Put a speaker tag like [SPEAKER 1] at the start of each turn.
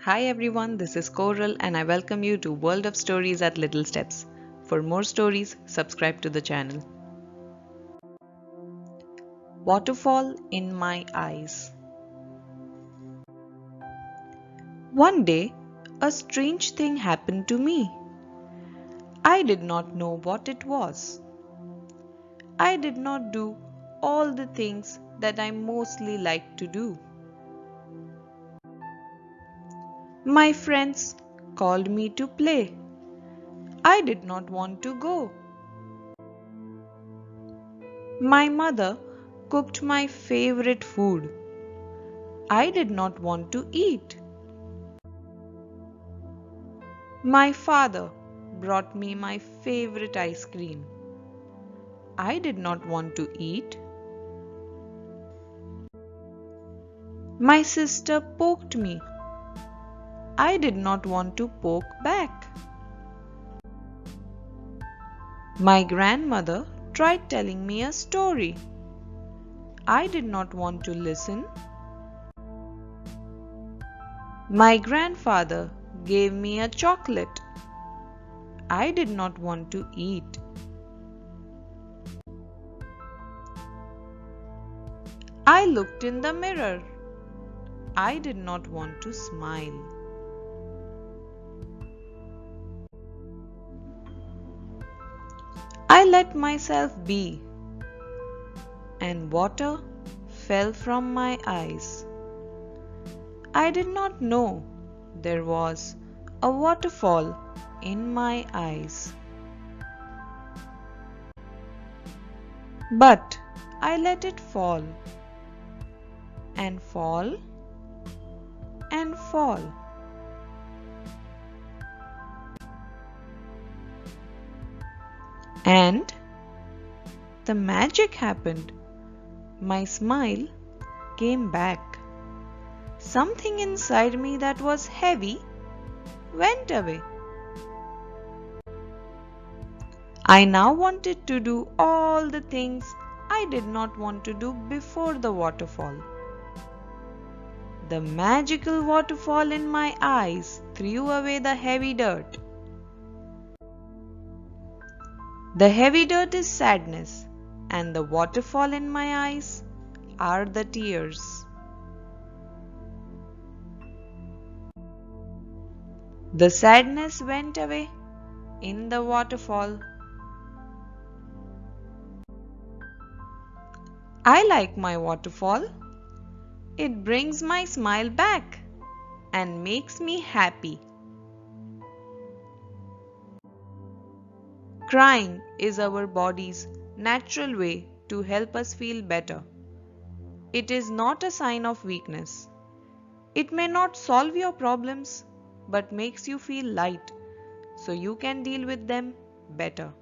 [SPEAKER 1] Hi everyone, this is Coral and I welcome you to World of Stories at Little Steps. For more stories, subscribe to the channel. Waterfall in my eyes. One day, a strange thing happened to me. I did not know what it was. I did not do all the things that I mostly like to do. My friends called me to play. I did not want to go. My mother cooked my favorite food. I did not want to eat. My father brought me my favorite ice cream. I did not want to eat. My sister poked me. I did not want to poke back. My grandmother tried telling me a story. I did not want to listen. My grandfather gave me a chocolate. I did not want to eat. I looked in the mirror. I did not want to smile. I let myself be, and water fell from my eyes. I did not know there was a waterfall in my eyes. But I let it fall and fall and fall. And the magic happened. My smile came back. Something inside me that was heavy went away. I now wanted to do all the things I did not want to do before the waterfall. The magical waterfall in my eyes threw away the heavy dirt. The heavy dirt is sadness, and the waterfall in my eyes are the tears. The sadness went away in the waterfall. I like my waterfall. It brings my smile back and makes me happy. Crying is our body's natural way to help us feel better. It is not a sign of weakness. It may not solve your problems, but makes you feel light so you can deal with them better.